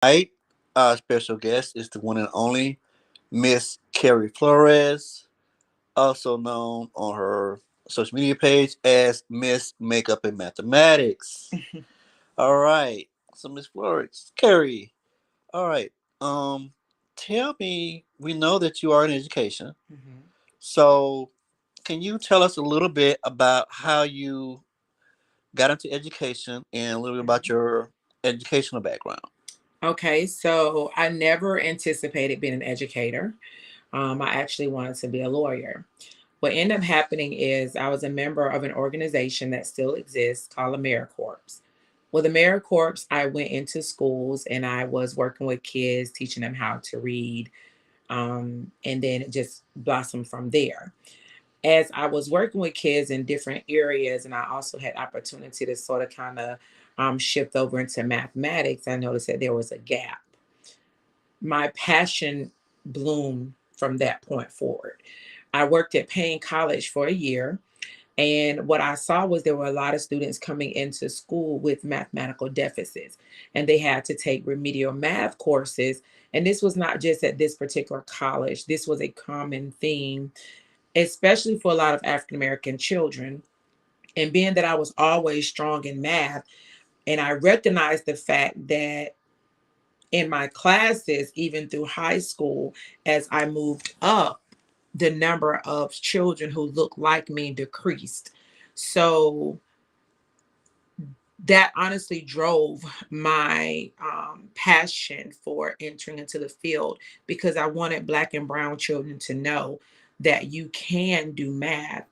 Tonight, our special guest is the one and only Miss Kerry Flores, also known on her social media page as Miss Makeup and Mathematics. All right, so Miss Flores, Kerry. All right, um, tell me. We know that you are in education, Mhm. so can you tell us a little bit about how you got into education and a little bit about Mhm. your educational background? Okay, so I never anticipated being an educator. I actually wanted to be a lawyer. What ended up happening is I was a member of an organization that still exists called AmeriCorps. With AmeriCorps, I went into schools and I was working with kids, teaching them how to read, and then it just blossomed from there. As I was working with kids in different areas, and I also had opportunity to sort of kind of shift over into mathematics, I noticed that there was a gap. My passion bloomed from that point forward. I worked at Payne College for a year, and what I saw was there were a lot of students coming into school with mathematical deficits, and they had to take remedial math courses. And this was not just at this particular college, this was a common theme, especially for a lot of African American children. And being that I was always strong in math, and I recognized the fact that in my classes, even through high school, as I moved up, the number of children who looked like me decreased. So that honestly drove my passion for entering into the field, because I wanted Black and Brown children to know that you can do math.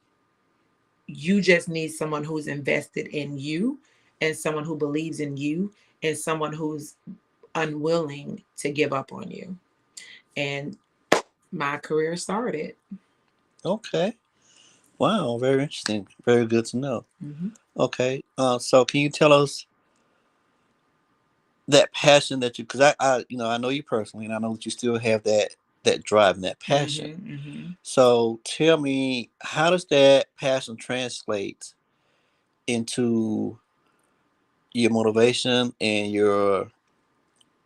You just need someone who's invested in you, and someone who believes in you, and someone who's unwilling to give up on you. And my career started. Okay. Wow, very interesting. Very good to know. Mhm. Okay. So can you tell us that passion that you, because I know you personally, and I know that you still have that drive and that passion. Mhm. Mhm. So tell me, how does that passion translate into your motivation and your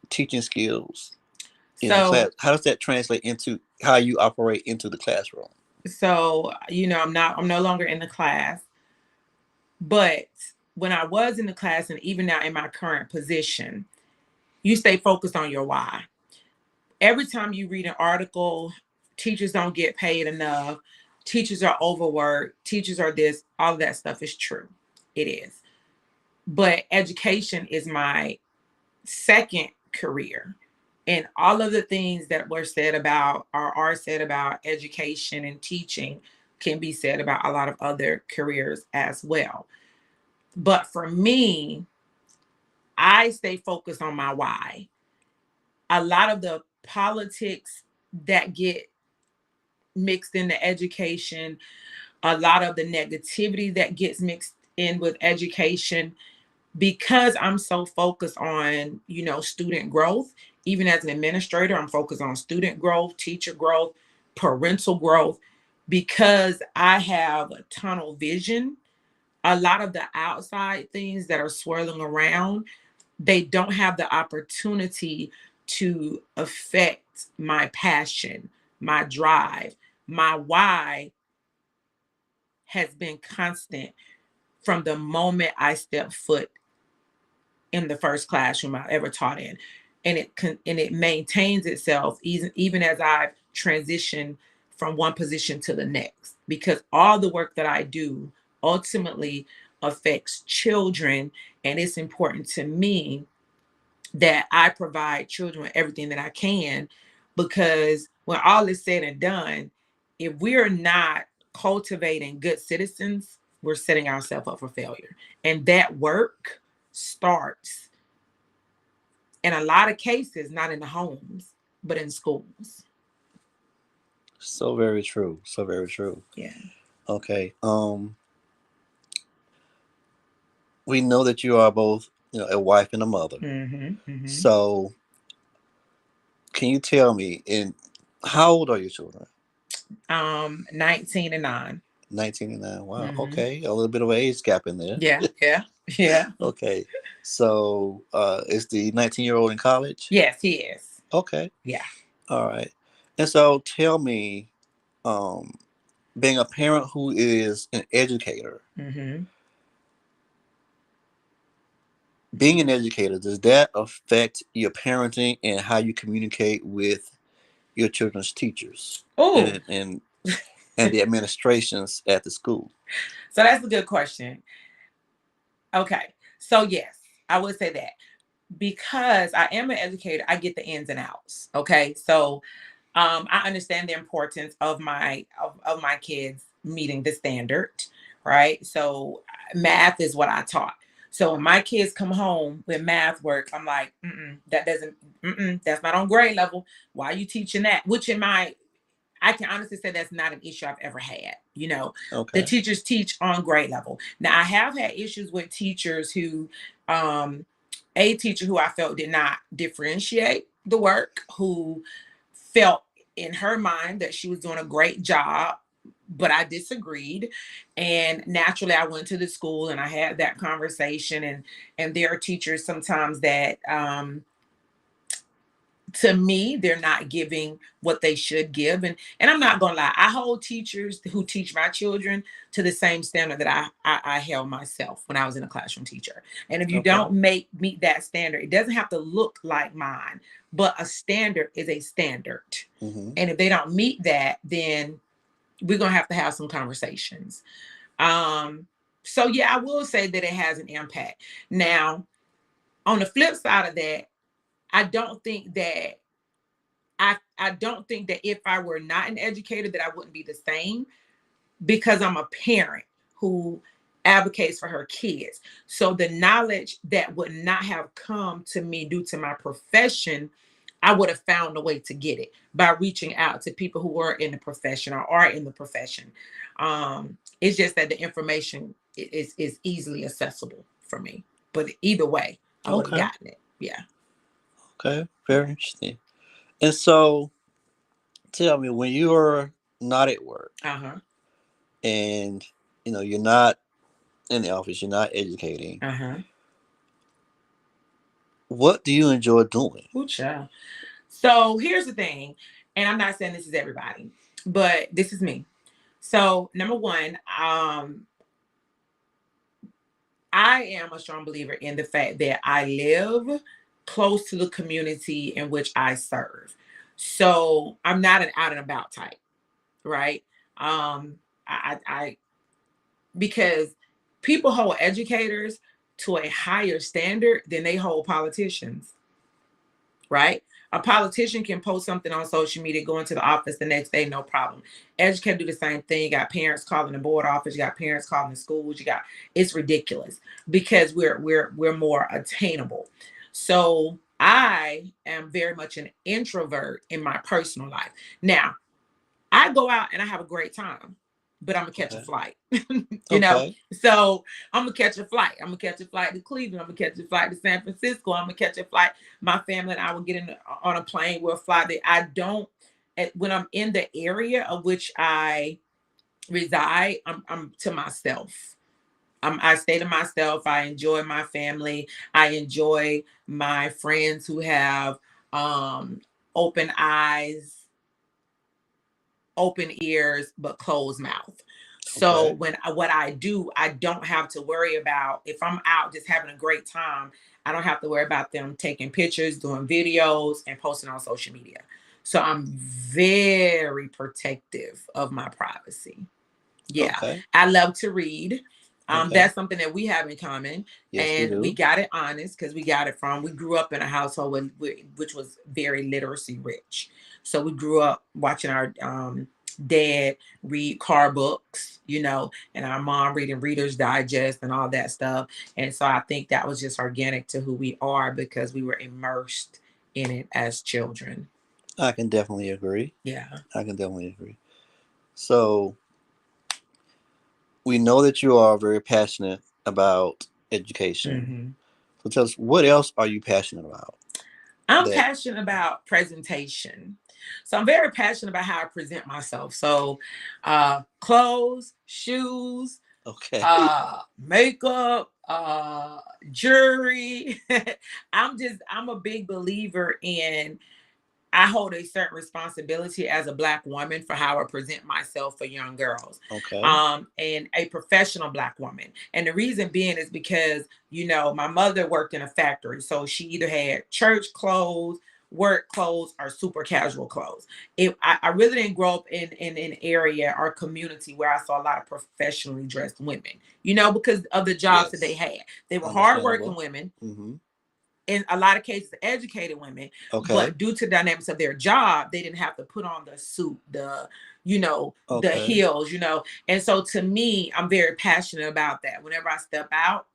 teaching skills in the class? So How does that translate into how you operate into the classroom? I'm no longer in the class, but when I was in the class, and even now in my current position, you stay focused on your why. Every time you read an article, teachers don't get paid enough, teachers are overworked, teachers are this, all of that stuff is true. It is. But education is my second career. And all of the things that were said about or are said about education and teaching can be said about a lot of other careers as well. But for me, I stay focused on my why. A lot of the politics that get mixed into education, a lot of the negativity that gets mixed in with education, because I'm so focused on, student growth. Even as an administrator, I'm focused on student growth, teacher growth, parental growth, because I have a tunnel vision. A lot of the outside things that are swirling around, they don't have the opportunity to affect my passion, my drive. My why has been constant from the moment I stepped foot in the first classroom I ever taught in, and it maintains itself even as I've transitioned from one position to the next, because all the work that I do ultimately affects children, and it's important to me that I provide children with everything that I can, because when all is said and done, if we're not cultivating good citizens, we're setting ourselves up for failure. And that work starts in a lot of cases not in the homes, but in schools. So very true. So very true. Yeah. Okay. We know that you are both, a wife and a mother. Mm-hmm. Mm-hmm. So can you tell me, in how old are your children? 19 and 9. 19 and 9. Wow. Mm-hmm. Okay. A little bit of an age gap in there. Yeah. Yeah. Yeah. Okay. So is the 19-year-old in college? Yes, he is. Okay. Yeah. All right. And so tell me, um, being a parent who is an educator, Mm-hmm. being an educator, does that affect your parenting and how you communicate with your children's teachers Oh, and the administrations at the school? so that's a good question. Okay. So yes, I would say that because I am an educator, I get the ins and outs. Okay. So I understand the importance of my kids meeting the standard, right? So math is what I taught. So when my kids come home with math work, I'm like, that doesn't, that's not on grade level. Why are you teaching that? Which in my I can honestly say that's not an issue I've ever had. The Okay. teachers teach on grade level. Now, I have had issues with teachers um, a teacher who I felt did not differentiate the work, who felt in her mind that she was doing a great job, but I disagreed. And naturally, I went to the school and I had that conversation. And there are teachers sometimes that to me they're not giving what they should give, and I'm not gonna lie, I hold teachers who teach my children to the same standard that I held myself when I was in a classroom teacher. And if you don't Okay. meet that standard, it doesn't have to look like mine, but a standard is a standard. Hmm. And if they don't meet that, then we're gonna have to have some conversations. So yeah, I will say that it has an impact. Now, on the flip side of that, I don't think that I don't think that if I were not an educator that I wouldn't be the same, because I'm a parent who advocates for her kids. So the knowledge that would not have come to me due to my profession, I would have found a way to get it by reaching out to people who were in the profession or are in the profession. It's just that the information is easily accessible for me. But either way, I would have Okay. gotten it. Yeah. Okay. Very interesting. And so tell me, when you are not at work Uh-huh. and you're not in the office, you're not educating, Uh-huh. what do you enjoy doing? Ooh, child. So here's the thing, and I'm not saying this is everybody, but this is me. So number one, I am a strong believer in the fact that I live close to the community in which I serve. So I'm not an out and about type, right? I because people hold educators to a higher standard than they hold politicians, right? A politician can post something on social media, go into the office the next day, no problem. Educators do the same thing. You got parents calling the board office, you got parents calling the schools, it's ridiculous because we're more attainable. So I am very much an introvert in my personal life. Now, I go out and I have a great time, but I'm gonna catch a Okay. flight. you know, Okay. so I'm gonna catch a flight. I'm gonna catch a flight to Cleveland. I'm gonna catch a flight to San Francisco. I'm gonna catch a flight. My family and I will get on a plane. We'll fly there. I don't. When I'm in the area of which I reside, I'm to myself. I stay to myself. I enjoy my family. I enjoy my friends who have open eyes, open ears but closed mouth. So Okay. what I do, I don't have to worry about if I'm out just having a great time. I don't have to worry about them taking pictures, doing videos, and posting on social media. So I'm very protective of my privacy. Yeah, Okay. I love to read. Okay. That's something that we have in common, Yes, we and we do. got it honest because we grew up in a household which was very literacy rich. So we grew up watching our dad read car books, and our mom reading Reader's Digest and all that stuff. And so I think that was just organic to who we are because we were immersed in it as children. I can definitely agree. Yeah. I can definitely agree. So we know that you are very passionate about education. Hmm. So tell us, what else are you passionate about? I'm That passionate about presentation. So I'm very passionate about how I present myself. So clothes, shoes, okay. makeup, uh jury. I'm a big believer in, I hold a certain responsibility as a Black woman for how I present myself for young girls, Okay. and a professional Black woman. And the reason being is because, my mother worked in a factory. So she either had church clothes, work clothes, or super casual clothes. I really didn't grow up in an area or community where I saw a lot of professionally dressed women, because of the jobs that they Yes. had. They were hardworking Understandable. women, Mm-hmm. in a lot of cases educated women, Okay. but due to the dynamics of their job, they didn't have to put on the suit, the Okay. heels. And so to me, I'm very passionate about that. Whenever I step out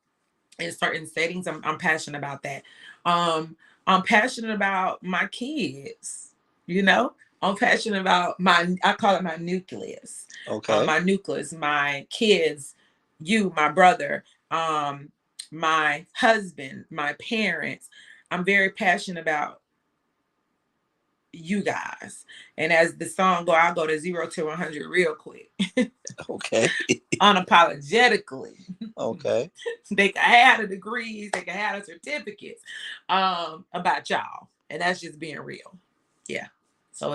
in certain settings, I'm passionate about that. um I'm passionate about my kids, you know I'm passionate about I call it my nucleus. Okay. My kids, my brother, my husband, my parents. I'm very passionate about you guys. And as the song go, I'll go to 0 to 100 real quick. Okay. Unapologetically. Okay. They can have the degrees, they can have the certificates, about y'all. And that's just being real. Yeah. So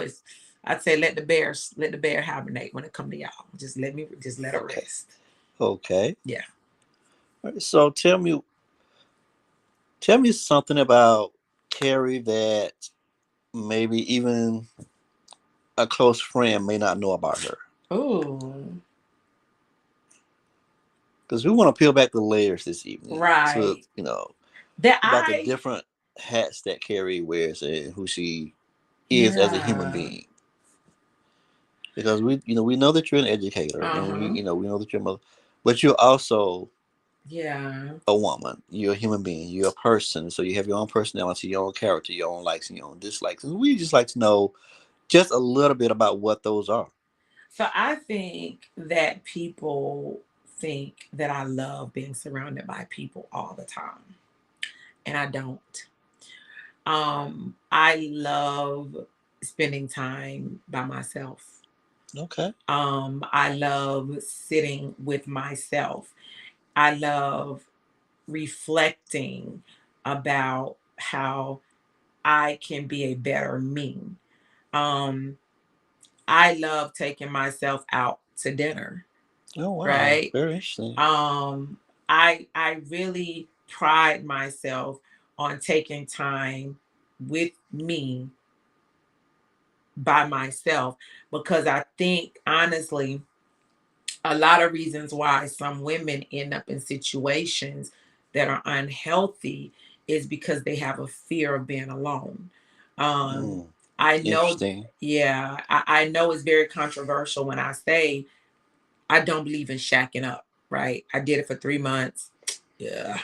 I'd say let the bear hibernate when it come to y'all. Just let it Okay. rest. Okay. Yeah. All right, so tell me something about Carrie that maybe even a close friend may not know about her. Ooh. Because we want to peel back the layers this evening to, Right. That about the I different hats that Carrie wears and who she is as a human Yeah. being. Because we know that you're an educator, and we Uh-huh. you know we know that you're a mother, but you're also Yeah. a woman. You're a human being. You're a person. So you have your own personality, your own character, your own likes and your own dislikes. And we just like to know just a little bit about what those are. So I think that people think that I love being surrounded by people all the time. And I don't. I love spending time by myself. Okay. I love sitting with myself. I love reflecting about how I can be a better me. Um, I love taking myself out to dinner, Oh wow, right? very interesting. Um, I really pride myself on taking time with me by myself, because I think honestly a lot of reasons why some women end up in situations that are unhealthy is because they have a fear of being alone. Um, Mm, I know, interesting. yeah, I know it's very controversial when I say I don't believe in shacking up, right? I did it for 3 months. Yeah.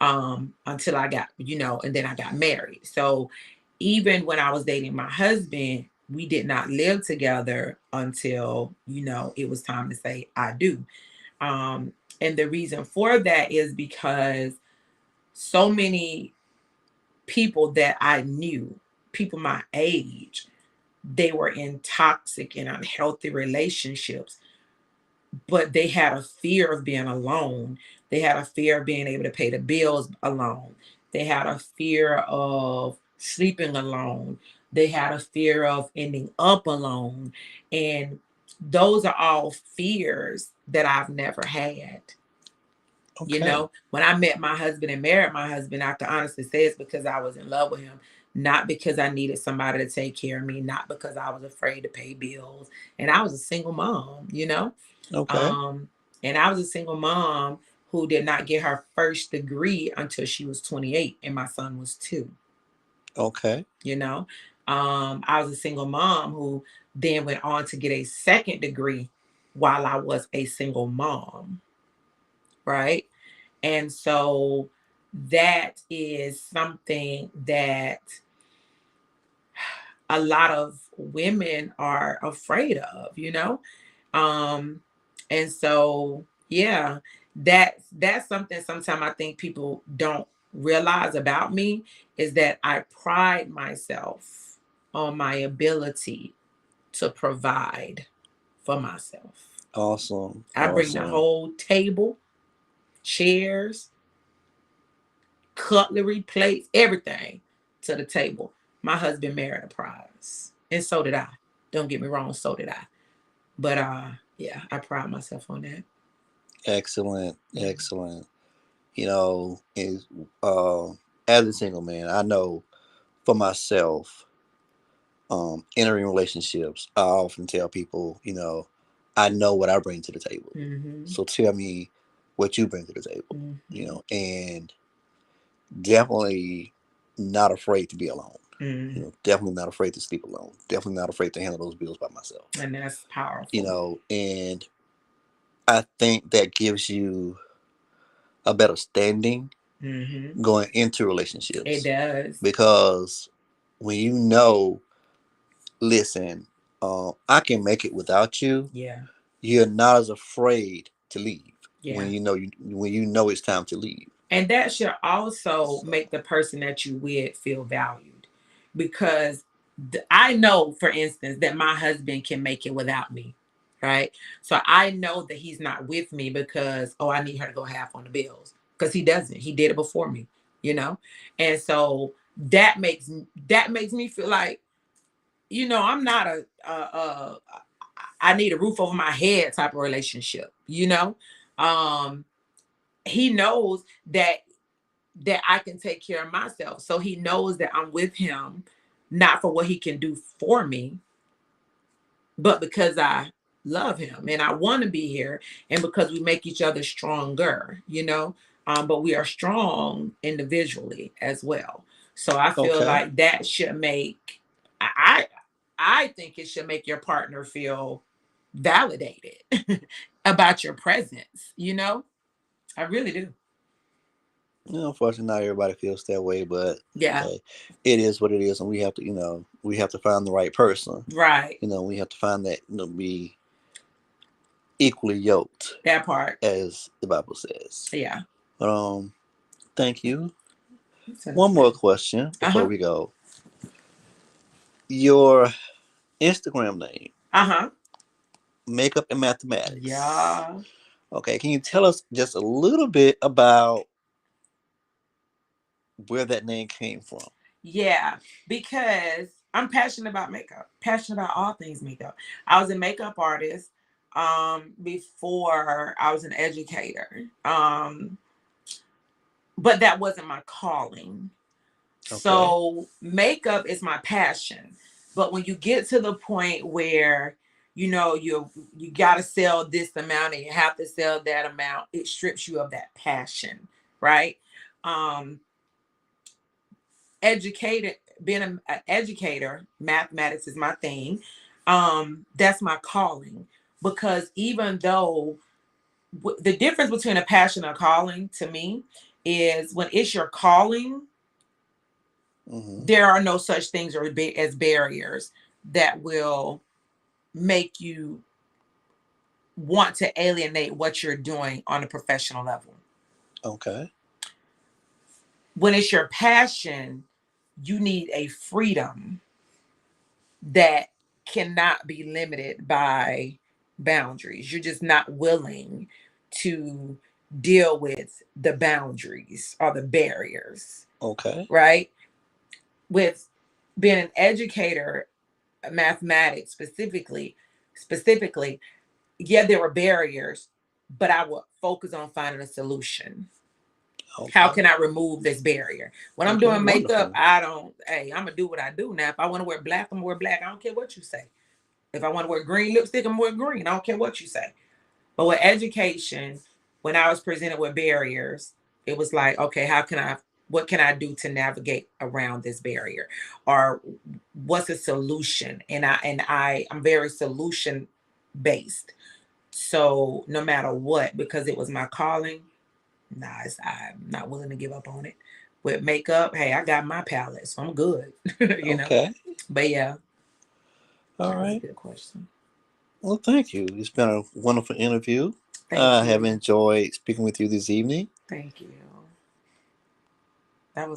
Until I got, and then I got married. So even when I was dating my husband, we did not live together until, it was time to say I do. And the reason for that is because so many people that I knew, people my age, they were in toxic and unhealthy relationships, but they had a fear of being alone. They had a fear of being able to pay the bills alone. They had a fear of sleeping alone. They had a fear of ending up alone. And those are all fears that I've never had. Okay. When I met my husband and married my husband, I can honestly say it's because I was in love with him, not because I needed somebody to take care of me, not because I was afraid to pay bills. And I was a single mom. Okay. Um, and I was a single mom who did not get her first degree until she was 28 and my son was 2, Okay. you know. I was a single mom who then went on to get a second degree while I was a single mom, right? And so that is something that a lot of women are afraid of. Um, and so yeah, that's something sometimes I think people don't realize about me is that I pride myself on my ability to provide for myself. Awesome. I bring the Awesome. whole table, chairs, cutlery, plates, everything to the table. My husband married a prize. And so did I. Don't get me wrong, so did I. But yeah, I pride myself on that. Excellent, Mm-hmm. excellent. You know, is uh, as a single man, I know for myself, entering relationships, I often tell people, I know what I bring to the table. Mm-hmm. So tell me what you bring to the table. Mm-hmm. And definitely not afraid to be alone. Mm-hmm. Definitely not afraid to sleep alone. Definitely not afraid to handle those bills by myself. And that's powerful. And I think that gives you a better standing Mm-hmm. going into It relationships, does. because when listen, I can make it without you, Yeah. you're not as afraid to leave when Yeah. you know it's time to leave. And that should also So, make the person that you with feel valued. Because I know, for instance, that my husband can make it without me. Right. So I know that he's not with me because, oh, I need her to go half on the bills. Because he doesn't. He did it before me, you know? And so that makes me feel like, I'm not I need a roof over my head type of relationship, Um, he knows that I can take care of myself. So he knows that I'm with him, not for what he can do for me, but because I love him and I want to be here, and because we make each other stronger. But we are strong individually as well. So I feel okay, like that should make I I think it should make your partner feel validated about your presence. I really do. unfortunately, not everybody feels that way, but Yeah. hey, it is what it is, and we have to find the right person. Right. We have to find that be equally yoked, That part. as the Bible says. Yeah. But thank you. It's okay. One more question before Uh-huh. we go. Your Instagram name, Uh-huh. Makeup and Mathematics. Yeah. Okay, can you tell us just a little bit about where that name came from? Yeah. Because I'm passionate about makeup. Passionate about all things makeup. I was a makeup artist before I was an educator. But that wasn't my calling. Okay, So makeup is my passion. But when you get to the point where you got to sell this amount and you have to sell that amount, it strips you of that passion, right? Um Educated Being an educator, mathematics is my thing. That's my calling, because even though the difference between a passion and a calling to me is when it's your calling, mm-hmm. there are no such things as barriers that will make you want to alienate what you're doing on a professional level. Okay, When it's your passion, you need a freedom that cannot be limited by boundaries. You're just not willing to deal with the boundaries or the barriers, okay, right? With being an educator, mathematics specifically, yeah, there were barriers, but I would focus on finding a solution. How okay, can I remove this barrier? When I'm okay. doing makeup, Wonderful. I'm gonna do what I do now. If I want to wear black, I'm gonna wear black. I don't care what you say. If I want to wear green lipstick, I'm gonna wear green. I don't care what you say. But with education, when I was presented with barriers, it was like, okay, what can I do to navigate around this barrier? Or what's a solution? I'm very solution based. So no matter what, because it was my calling, I'm not willing to give up on it. With makeup, hey, I got my palette, so I'm good. you know. Okay, But yeah, all that was a right. good question. Well, thank you. It's been a wonderful interview. Thank I have you. enjoyed speaking with you this evening. Thank you.